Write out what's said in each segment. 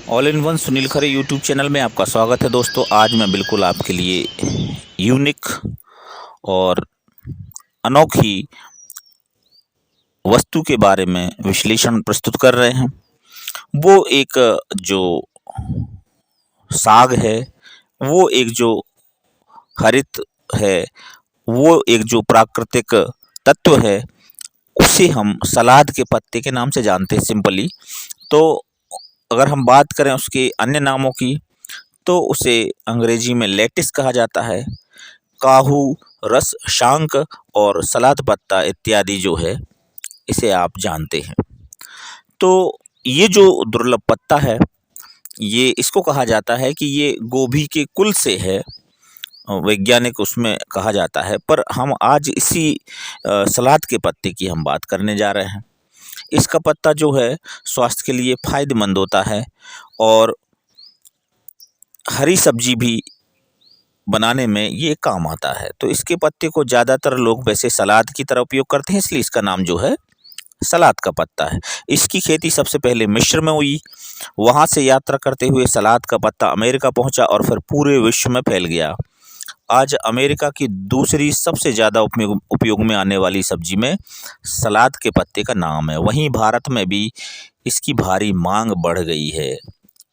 All in one Sunil Khare YouTube channel में आपका स्वागत है दोस्तों। आज मैं बिल्कुल आपके लिए यूनिक और अनोखी वस्तु के बारे में विश्लेषण प्रस्तुत कर रहे हैं। वो एक जो साग है, वो एक जो हरित है, वो एक जो प्राकृतिक तत्व है, उसे हम सलाद के पत्ते के नाम से जानते हैं सिंपली। तो अगर हम बात करें उसके अन्य नामों की, तो उसे अंग्रेजी में लेटिस कहा जाता है। काहू, रस शांक और सलाद पत्ता इत्यादि जो है, इसे आप जानते हैं। तो ये जो दुर्लभ पत्ता है, ये इसको कहा जाता है कि ये गोभी के कुल से है, वैज्ञानिक उसमें कहा जाता है। पर हम आज इसी सलाद के पत्ते की हम बात करने जा रहे हैं। इसका पत्ता जो है स्वास्थ्य के लिए फायदेमंद होता है और हरी सब्जी भी बनाने में ये काम आता है। तो इसके पत्ते को ज़्यादातर लोग वैसे सलाद की तरह उपयोग करते हैं, इसलिए इसका नाम जो है सलाद का पत्ता है। इसकी खेती सबसे पहले मिस्र में हुई, वहाँ से यात्रा करते हुए सलाद का पत्ता अमेरिका पहुँचा और फिर पूरे विश्व में फैल गया। आज अमेरिका की दूसरी सबसे ज़्यादा उपयोग में आने वाली सब्जी में सलाद के पत्ते का नाम है। वहीं भारत में भी इसकी भारी मांग बढ़ गई है।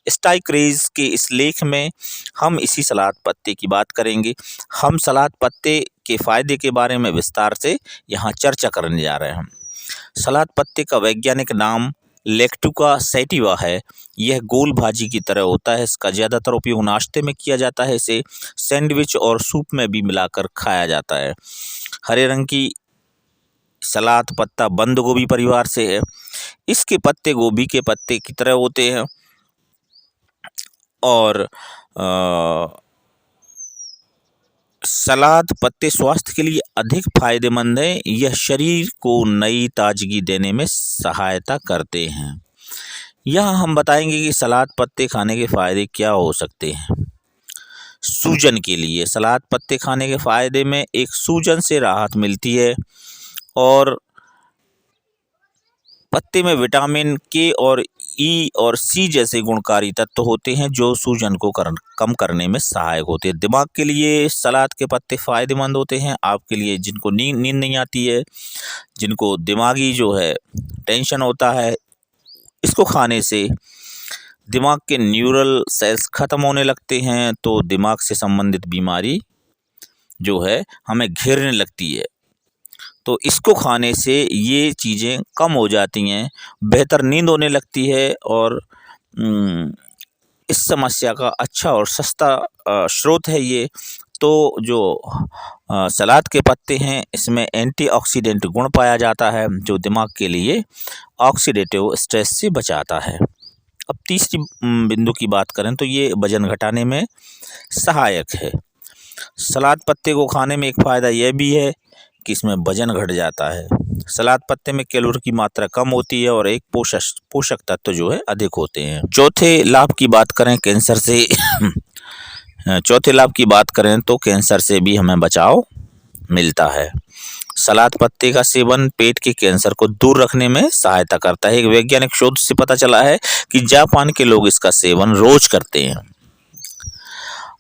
स्टाई क्रेज के इस लेख में हम इसी सलाद पत्ते की बात करेंगे। हम सलाद पत्ते के फायदे के बारे में विस्तार से यहाँ चर्चा करने जा रहे हैं। सलाद पत्ते का वैज्ञानिक नाम लेक्टुका सैटिवा है। यह गोल भाजी की तरह होता है। इसका ज़्यादातर उपयोग नाश्ते में किया जाता है। इसे सैंडविच और सूप में भी मिलाकर खाया जाता है। हरे रंग की सलाद पत्ता बंद गोभी परिवार से है। इसके पत्ते गोभी के पत्ते की तरह होते हैं और सलाद पत्ते स्वास्थ्य के लिए अधिक फायदेमंद हैं। यह शरीर को नई ताजगी देने में सहायता करते हैं। यहाँ हम बताएंगे कि सलाद पत्ते खाने के फायदे क्या हो सकते हैं। सूजन के लिए सलाद पत्ते खाने के फायदे में एक सूजन से राहत मिलती है और पत्ते में विटामिन के और ई और सी जैसे गुणकारी तत्व होते हैं जो सूजन को कम करने में सहायक होते हैं। दिमाग के लिए सलाद के पत्ते फायदेमंद होते हैं। आपके लिए जिनको नींद नहीं आती है, जिनको दिमागी जो है टेंशन होता है, इसको खाने से दिमाग के न्यूरल सेल्स खत्म होने लगते हैं, तो दिमाग से संबंधित बीमारी जो है हमें घेरने लगती है। तो इसको खाने से ये चीज़ें कम हो जाती हैं, बेहतर नींद होने लगती है और इस समस्या का अच्छा और सस्ता स्रोत है ये। तो जो सलाद के पत्ते हैं, इसमें एंटीऑक्सीडेंट गुण पाया जाता है जो दिमाग के लिए ऑक्सीडेटिव स्ट्रेस से बचाता है। अब तीसरी बिंदु की बात करें तो ये वजन घटाने में सहायक है। सलाद पत्ते को खाने में एक फ़ायदा यह भी है कि इसमें वजन घट जाता है। सलाद पत्ते में कैलोरी की मात्रा कम होती है और एक पोषक तत्व जो है अधिक होते हैं। चौथे लाभ की बात करें कैंसर से चौथे लाभ की बात करें तो कैंसर से भी हमें बचाव मिलता है। सलाद पत्ते का सेवन पेट के कैंसर को दूर रखने में सहायता करता है। एक वैज्ञानिक शोध से पता चला है कि जापान के लोग इसका सेवन रोज करते हैं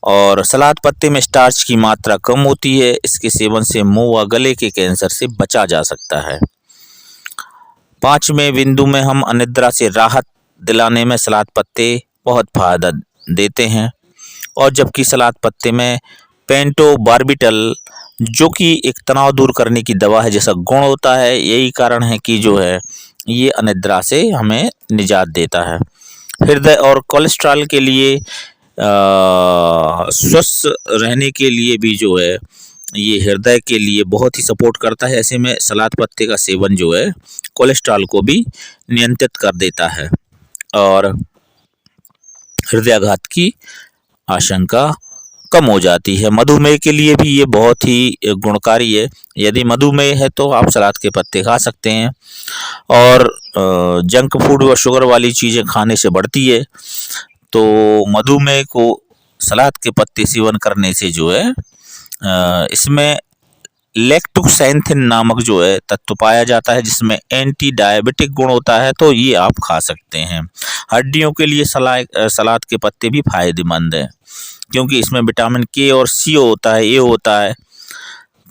और सलाद पत्ते में स्टार्च की मात्रा कम होती है। इसके सेवन से मुंह व गले के कैंसर से बचा जा सकता है। पांचवें बिंदु में हम अनिद्रा से राहत दिलाने में सलाद पत्ते बहुत फायदा देते हैं और जबकि सलाद पत्ते में पेंटोबार्बिटल जो कि एक तनाव दूर करने की दवा है जैसा गुण होता है, यही कारण है कि जो है ये अनिद्रा से हमें निजात देता है। हृदय और कोलेस्ट्रॉल के लिए स्वस्थ रहने के लिए भी जो है ये हृदय के लिए बहुत ही सपोर्ट करता है। ऐसे में सलाद पत्ते का सेवन जो है कोलेस्ट्रॉल को भी नियंत्रित कर देता है और हृदयाघात की आशंका कम हो जाती है। मधुमेह के लिए भी ये बहुत ही गुणकारी है। यदि मधुमेह है तो आप सलाद के पत्ते खा सकते हैं और जंक फूड व शुगर वाली चीज़ें खाने से बढ़ती है, तो मधुमेह को सलाद के पत्ते सेवन करने से जो है इसमें लेक्टोक्सैंथिन नामक जो है तत्व पाया जाता है, जिसमें एंटी डायबिटिक गुण होता है, तो ये आप खा सकते हैं। हड्डियों के लिए सलाद के पत्ते भी फायदेमंद हैं, क्योंकि इसमें विटामिन के और सी होता है, ए होता है,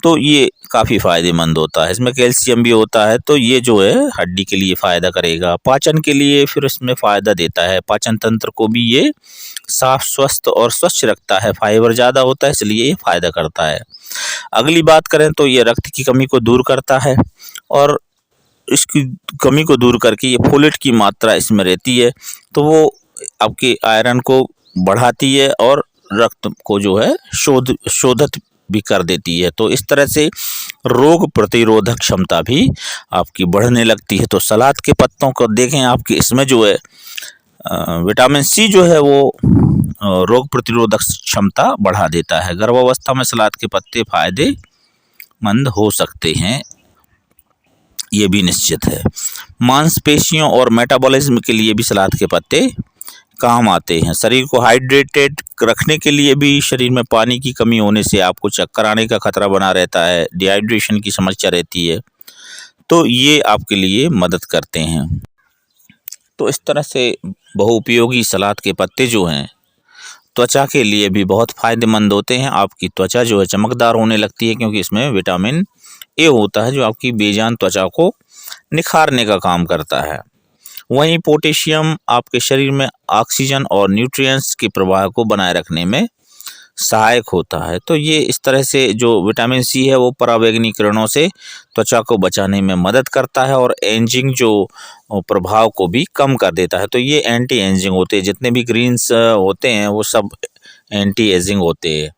तो ये काफ़ी फ़ायदेमंद होता है। इसमें कैल्शियम भी होता है, तो ये जो है हड्डी के लिए फ़ायदा करेगा। पाचन के लिए फिर इसमें फ़ायदा देता है, पाचन तंत्र को भी ये साफ, स्वस्थ और स्वच्छ रखता है। फाइबर ज़्यादा होता है, इसलिए ये फ़ायदा करता है। अगली बात करें तो ये रक्त की कमी को दूर करता है, और इसकी कमी को दूर करके ये फोलेट की मात्रा इसमें रहती है, तो वो आपके आयरन को बढ़ाती है और रक्त को जो है शोधित भी कर देती है। तो इस तरह से रोग प्रतिरोधक क्षमता भी आपकी बढ़ने लगती है। तो सलाद के पत्तों को देखें, आपके इसमें जो है विटामिन सी जो है वो रोग प्रतिरोधक क्षमता बढ़ा देता है। गर्भावस्था में सलाद के पत्ते फायदेमंद हो सकते हैं, ये भी निश्चित है। मांसपेशियों और मेटाबॉलिज्म के लिए भी सलाद के पत्ते काम आते हैं। शरीर को हाइड्रेटेड रखने के लिए भी, शरीर में पानी की कमी होने से आपको चक्कर आने का खतरा बना रहता है, डिहाइड्रेशन की समस्या रहती है, तो ये आपके लिए मदद करते हैं। तो इस तरह से बहुउपयोगी सलाद के पत्ते जो हैं त्वचा के लिए भी बहुत फायदेमंद होते हैं। आपकी त्वचा जो है चमकदार होने लगती है, क्योंकि इसमें विटामिन ए होता है, जो आपकी बेजान त्वचा को निखारने का काम करता है। वहीं पोटेशियम आपके शरीर में ऑक्सीजन और न्यूट्रिएंट्स के प्रवाह को बनाए रखने में सहायक होता है। तो ये इस तरह से जो विटामिन सी है वो पराबैंगनी किरणों से त्वचा को बचाने में मदद करता है, और एजिंग जो प्रभाव को भी कम कर देता है। तो ये एंटी एजिंग होते हैं, जितने भी ग्रीन्स होते हैं वो सब एंटी एजिंग होते हैं।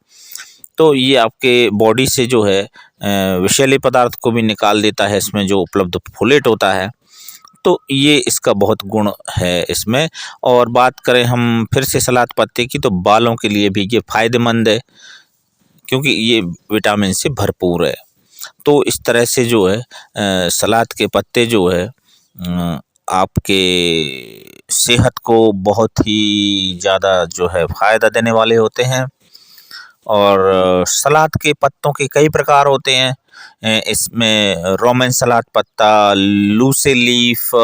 तो ये आपके बॉडी से जो है विषैले पदार्थ को भी निकाल देता है, इसमें जो उपलब्ध फोलेट होता है, तो ये इसका बहुत गुण है इसमें। और बात करें हम फिर से सलाद पत्ते की, तो बालों के लिए भी ये फायदेमंद है, क्योंकि ये विटामिन से भरपूर है। तो इस तरह से जो है सलाद के पत्ते जो है आपके सेहत को बहुत ही ज़्यादा जो है फ़ायदा देने वाले होते हैं। और सलाद के पत्तों के कई प्रकार होते हैं। इसमें रोमन सलाद पत्ता, लूसे लीफ,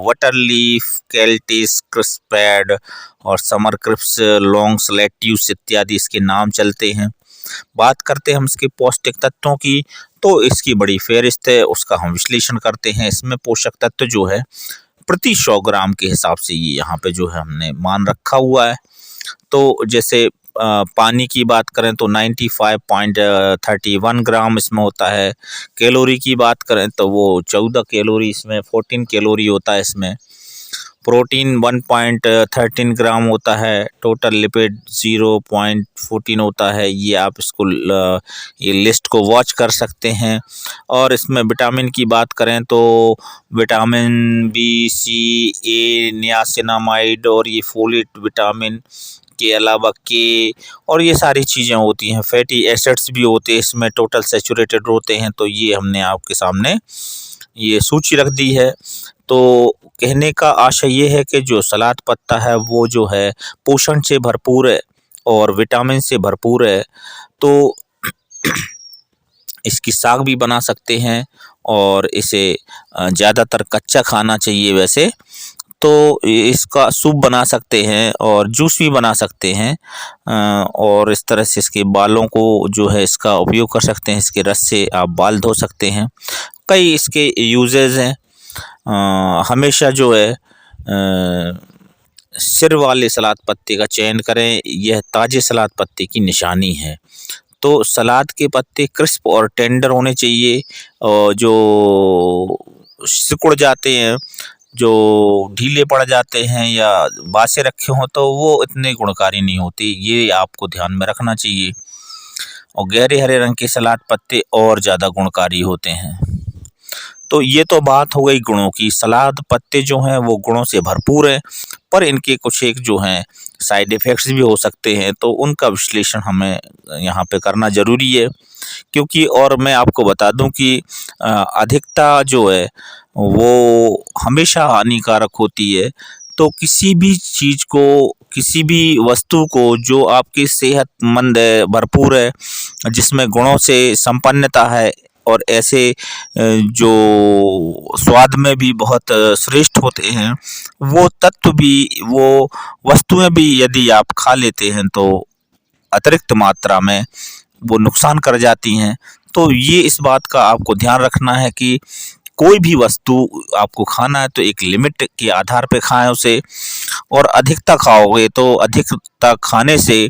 वटर लीफ, कैल्टिस, क्रिस्पेड और समर क्रिप्स, लॉन्ग्स, लेट्यूस इत्यादि इसके नाम चलते हैं। बात करते हैं हम इसके पौष्टिक तत्वों की, तो इसकी बड़ी फहरिस्त है, उसका हम विश्लेषण करते हैं। इसमें पोषक तत्व जो है प्रति 100 ग्राम के हिसाब से ये यहाँ पे जो है हमने मान रखा हुआ है। तो जैसे पानी की बात करें तो 95.31 ग्राम इसमें होता है। कैलोरी की बात करें तो वो 14 कैलोरी, इसमें 14 कैलोरी होता है इसमें। प्रोटीन 1.13 ग्राम होता है। टोटल लिपिड 0.14 होता है। ये आप इसको ये लिस्ट को वॉच कर सकते हैं। और इसमें विटामिन की बात करें तो विटामिन बी, सी, ए, नियासिनामाइड और ये फोलेट विटामिन के अलावा के और ये सारी चीज़ें होती हैं। फैटी एसिड्स भी होते हैं इसमें, टोटल सैचुरेटेड होते हैं। तो ये हमने आपके सामने ये सूची रख दी है। तो कहने का आशय ये है कि जो सलाद पत्ता है वो जो है पोषण से भरपूर है और विटामिन से भरपूर है। तो इसकी साग भी बना सकते हैं, और इसे ज़्यादातर कच्चा खाना चाहिए वैसे तो इसका सूप बना सकते हैं और जूस भी बना सकते हैं। और इस तरह से इसके बालों को जो है इसका उपयोग कर सकते हैं। इसके रस से आप बाल धो सकते हैं। कई इसके यूजेस हैं। हमेशा जो है सिर वाले सलाद पत्ते का चयन करें, यह ताज़े सलाद पत्ते की निशानी है। तो सलाद के पत्ते क्रिस्प और टेंडर होने चाहिए, और जो सिकुड़ जाते हैं, जो ढीले पड़ जाते हैं या बासे रखे हों तो वो इतने गुणकारी नहीं होते, ये आपको ध्यान में रखना चाहिए। और गहरे हरे रंग के सलाद पत्ते और ज़्यादा गुणकारी होते हैं। तो ये तो बात हो गई गुणों की। सलाद पत्ते जो हैं वो गुणों से भरपूर हैं, पर इनके कुछ एक जो हैं साइड इफ़ेक्ट्स भी हो सकते हैं, तो उनका विश्लेषण हमें यहाँ पे करना ज़रूरी है। क्योंकि और मैं आपको बता दूं कि अधिकता जो है वो हमेशा हानिकारक होती है। तो किसी भी चीज़ को, किसी भी वस्तु को जो आपकी सेहतमंद है, भरपूर है, जिसमें गुणों से संपन्नता है, और ऐसे जो स्वाद में भी बहुत श्रेष्ठ होते हैं, वो तत्व भी, वो वस्तुएं भी यदि आप खा लेते हैं तो अतिरिक्त मात्रा में वो नुकसान कर जाती हैं। तो ये इस बात का आपको ध्यान रखना है कि कोई भी वस्तु आपको खाना है तो एक लिमिट के आधार पे खाएं उसे, और अधिकता खाओगे तो अधिकता खाने से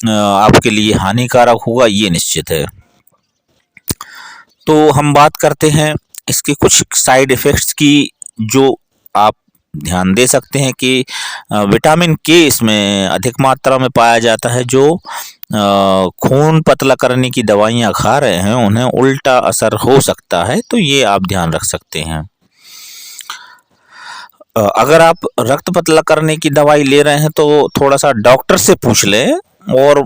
आपके लिए हानिकारक होगा, ये निश्चित है। तो हम बात करते हैं इसके कुछ साइड इफ़ेक्ट्स की, जो आप ध्यान दे सकते हैं कि विटामिन के इसमें अधिक मात्रा में पाया जाता है। जो खून पतला करने की दवाइयाँ खा रहे हैं उन्हें उल्टा असर हो सकता है, तो ये आप ध्यान रख सकते हैं। अगर आप रक्त पतला करने की दवाई ले रहे हैं तो थोड़ा सा डॉक्टर से पूछ लें, और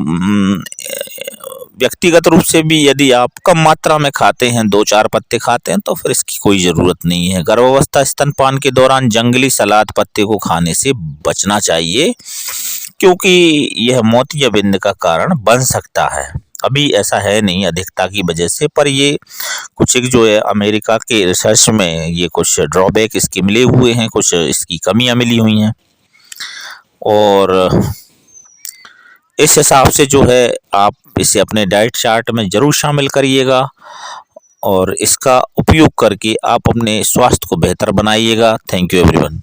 व्यक्तिगत रूप से भी यदि आप कम मात्रा में खाते हैं, 2-4 पत्ते खाते हैं, तो फिर इसकी कोई ज़रूरत नहीं है। गर्भावस्था स्तनपान के दौरान जंगली सलाद पत्ते को खाने से बचना चाहिए, क्योंकि यह मोतियाबिंद का कारण बन सकता है। अभी ऐसा है नहीं अधिकता की वजह से, पर ये कुछ एक जो है अमेरिका के रिसर्च में ये कुछ ड्रॉबैक इसके मिले हुए हैं, कुछ इसकी कमियां मिली हुई हैं, और इस हिसाब से जो है आप इसे अपने डाइट चार्ट में ज़रूर शामिल करिएगा, और इसका उपयोग करके आप अपने स्वास्थ्य को बेहतर बनाइएगा। Thank you everyone.